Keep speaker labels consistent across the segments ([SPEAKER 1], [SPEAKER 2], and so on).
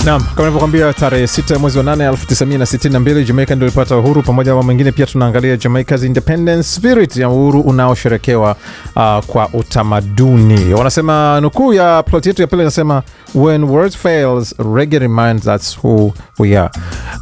[SPEAKER 1] Naam, kama nilivyokuambia tarehe 6 mwezi wa 8 1962 Jamaica ndio ilipata uhuru. Pamoja na mambo mengine pia tunaangalia Jamaica's independence spirit ya uhuru unaosherekewa kwa utamaduni. Wanasema nukuu ya plot yetu ya pili inasema when words fails reggae reminds us who we are.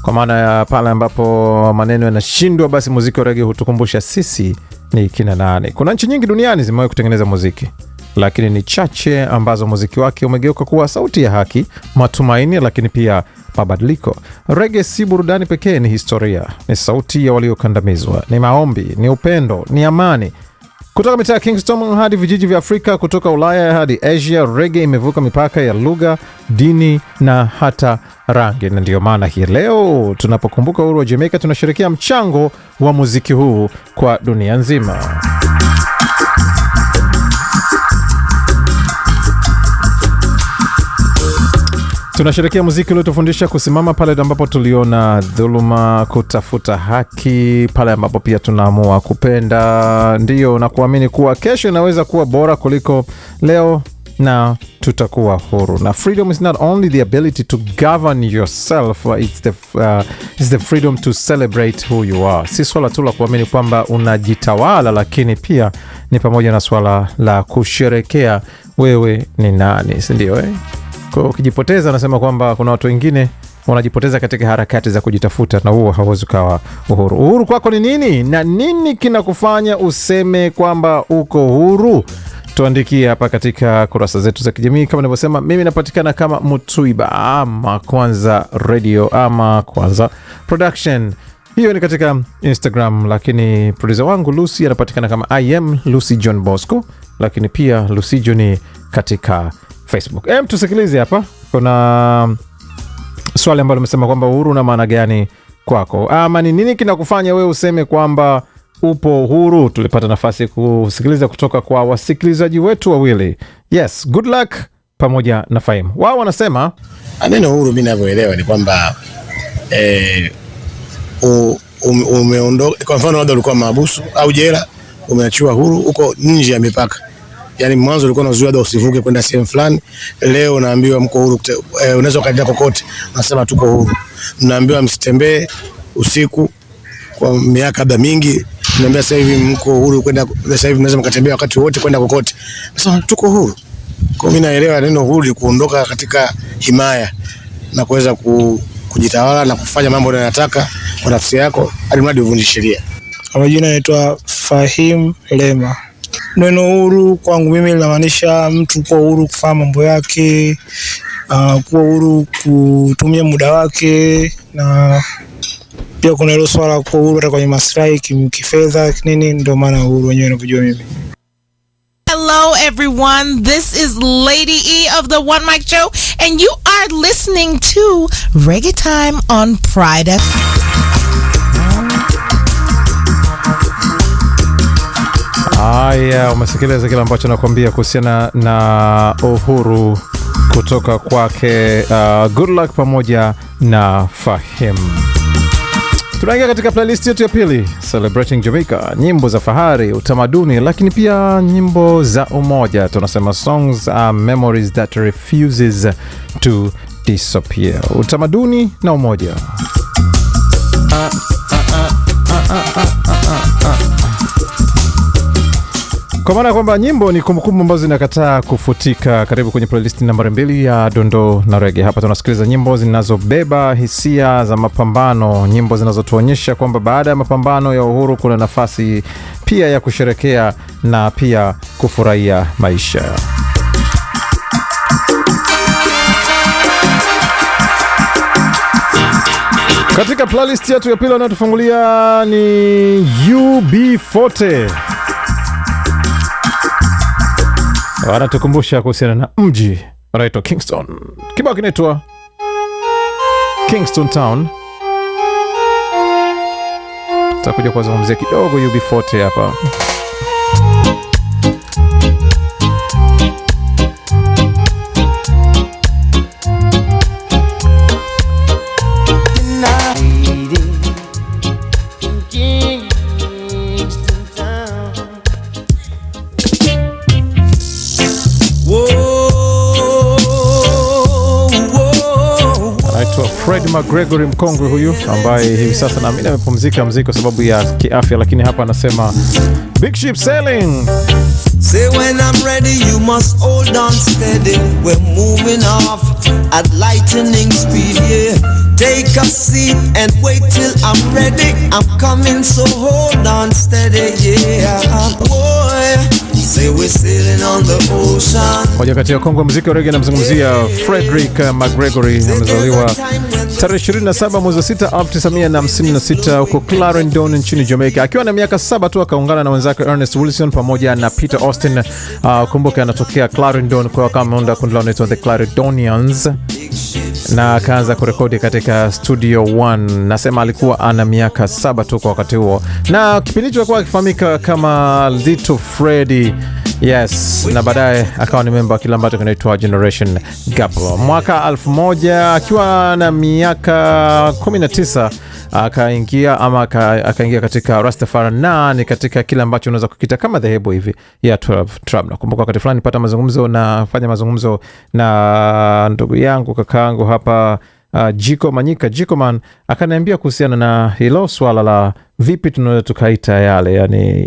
[SPEAKER 1] Kwa maana ya pale ambapo maneno yanashindwa basi muziki wa reggae hutukumbusha sisi ni kina nani. Kuna nchi nyingi duniani zimewahi kutengeneza muziki, lakini ni chache ambazo muziki wake umegeuka kuwa sauti ya haki, matumaini, lakini pia mabadiliko. Reggae si burudani pekee, ni historia, ni sauti ya waliokandamizwa, ni maombi, ni upendo, ni amani. Kutoka mitaa ya Kingston hadi vijiji vya Afrika, kutoka Ulaya hadi Asia, reggae imevuka mipaka ya lugha, dini na hata rangi. Na ndio maana hii leo tunapokumbuka uhuru wa Jamaica tunasherehekea mchango wa muziki huu kwa dunia nzima. Tunasherehekea muziki uliotufundisha kusimama pale ambapo tuliona dhuluma, kutafuta haki, pale ambapo pia tunaamua kupenda, ndio, na kuamini kuwa kesho inaweza kuwa bora kuliko leo na tutakuwa huru. Na freedom is not only the ability to govern yourself, it's the freedom to celebrate who you are. Si swala tu la kuamini kwamba unajitawala, lakini pia ni pamoja na swala la kusherekea wewe ni nani, si ndio? Kwa ukijipoteza, anasema kwamba kuna watu wengine wanajipoteza katika harakati za kujitafuta, na huo hauwezi kuwa uhuru. Uhuru kwako ni nini, na nini kinakufanya useme kwamba uko huru? Tuandikie hapa katika kurasa zetu za kijamii. Kama nilivyosema, mimi napatikana kama Mutuiba ama Kwanza Radio ama Kwanza Production. Hiyo ni katika Instagram, lakini producer wangu Lucy anapatikana kama I am Lucy John Bosco, lakini pia Lucy John katika Facebook. Tusikilize hapa. Kuna swali ambalo limesema kwamba uhuru una maana gani kwako? Ama ni nini kinakufanya wewe useme kwamba upo huru? Tulipata nafasi kusikiliza kutoka kwa wasikilizaji wetu wawili. Yes, Good Luck pamoja na Fahim. Wao wanasema
[SPEAKER 2] neno huru mimi ninavyoelewa ni kwamba umeondoka. Kwa mfano labda ulikuwa mahabusu au jela, umeachiwa huru, uko nje ya mipaka. Yaani mwanzo ulikuwa unazuiwa usivuke kwenda sehemu fulani, leo unaambiwa mko huru, unaweza kwenda kokote, unasema tuko huru. Mnaambiwa msitembee usiku kwa miaka labda mingi, mnaambiwa sasa hivi mko huru kwenda, sasa hivi mnaweza mkatembea wakati wote kwenda kokote. Sasa tuko huru. Kwa mimi naelewa neno huru ni kuondoka katika himaya na kuweza kujitawala na kufanya mambo unayotaka kwa nafsi yako, hadi mradi uvunje sheria.
[SPEAKER 3] Kwa majina naitwa Fahim Lema. Neno huru kwangu mimi linamaanisha mtu kuwa huru kufanya mambo yake, kuwa huru kutumia muda wake, na pia kuna ile swala kuwa huru hata kwenye maslahi kifedha nini, ndio maana uhuru wenyewe ninajua mimi.
[SPEAKER 4] Hello everyone, this is Lady E of the One Mic Show and you are listening to Reggae Time on Pride FM.
[SPEAKER 1] Haya, umesikiliza kile ambacho nakwambia kuhusiana na uhuru kutoka kwake Good Luck pamoja na Fahim. Tunaingia katika playlist yetu ya pili, Celebrating Jamaica, nyimbo za fahari, utamaduni, lakini pia nyimbo za umoja. Tunasema songs are memories that refuses to disappear. Utamaduni na umoja. Kwa maana kwamba nyimbo ni kumbukumbu ambazo zinakataa kufutika. Karibu kwenye playlist nambari 2 ya Dondoo na Reggae. Hapa tunasikiliza nyimbo zinazobeba hisia za mapambano, nyimbo zinazotuonyesha kwamba baada ya mapambano ya uhuru kuna nafasi pia ya kusherekea na pia kufurahia maisha. Katika playlist yetu ya pili wanaotufungulia ni UB40. Wanatukumbusha kuhusiana na mji unaitwa Kingston. Kibao kinaitwa Kingston Town. Tutakuja kuzungumzia kidogo UB40 hapa.
[SPEAKER 5] Whoa, whoa, whoa.
[SPEAKER 1] McGregory mkongwe huyu ambaye hivi sasa naamini amepumzika muziki kwa sababu ya kiafya, lakini hapa anasema Big Ship Sailing.
[SPEAKER 5] Say when I'm ready you must hold on steady. We're moving off at lightning speed, yeah. Take a seat and wait till I'm ready. I'm coming, so hold on steady, yeah. Boy, say we're sailing on the ocean.
[SPEAKER 1] Moja kati ya kongwe muziki wa reggae anamzungumzia Frederick McGregory. Amezaliwa tarehe 27 mwezi wa 6 1956 huko Clarendon nchini Jamaica. Akiwa na miaka 7 tu akaungana na wenzake Ernest Wilson pamoja na Peter Austin. Kumbuka anatokea Clarendon, kwa kama ameunda kundi lao inaitwa The Clarendonians, na akaanza kurekodi katika Studio One. Nasema alikuwa ana miaka 7 tu kwa wakati huo, na kipindi hicho alikuwa akifahamika kama Little Freddy. Yes, na baadaye akawa ni member kile ambacho kinaitwa Generation Gap. Mwaka 1000 akiwa na miaka 19 akaingia katika Rastafari, na ni katika kile ambacho unaweza kukita kama dhehebu hivi ya 12 Tribe. Nakumbuka wakati fulani nipata nafanya mazungumzo na ndugu yangu kakaangu hapa Jiko Manyika, Jiko Man, akaniambia kuhusiana na hilo swala la vipi tunaweza tukaita yale, yani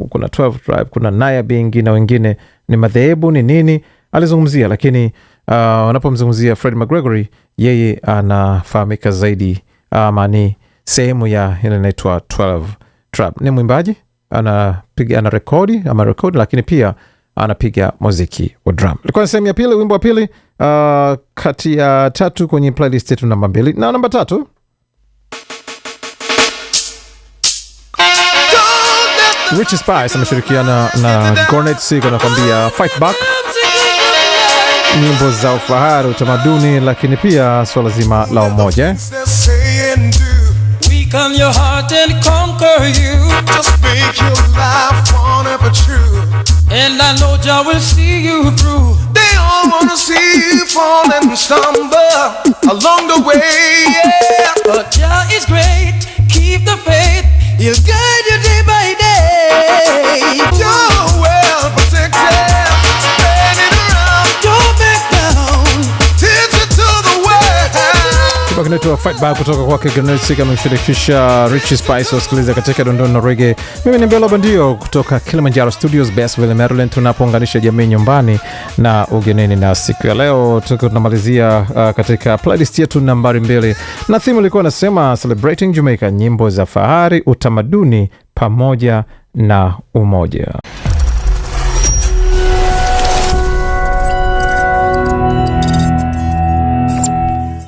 [SPEAKER 1] kuna 12 Tribe, kuna Naya Bingi na wengine ni madhehebu ni nini alizungumzia, lakini wanapomzungumzia Fred McGregory yeye anafahamika zaidi ama ni sehemu ya ile inaitwa 12 Tribe. Ni mwimbaji, ana rekodi, lakini pia anapiga muziki wa drum. Ilikuwa sehemu ya pili, wimbo wa pili kati ya 3 kwenye playlist yetu namba 2 na namba 3. Richie Spice ameshirikiana na Gornet Seek anakuambia Fight Back. Nyimbo za ufahari, utamaduni, lakini pia swala zima la umoja.
[SPEAKER 6] Weaken your heart and conquer you. Just make your life one ever true. And I know Jah will see you through. They all wanna see you fall and stumble along the way, yeah. But Jah is great, keep the faith. He'll guide you day by day. You're well protected, spreading around. Don't back down, take you to the world.
[SPEAKER 1] Kiba kinaitwa Fight Back kutoka kwake Gornet Seek amemshirikisha Richie Spice. Wasikiliza katika Dondona Reggae. Mimi ni Mbelo Bandio kutoka Kilimanjaro Studios, Bassville, Maryland, tunapounganisha jamii nyumbani na ugenini. Na siku ya leo tunamalizia katika playlist yetu nambari 2, na theme ilikuwa nasema Celebrating Jamaica, nyimbo za fahari, utamaduni pamoja na umoja.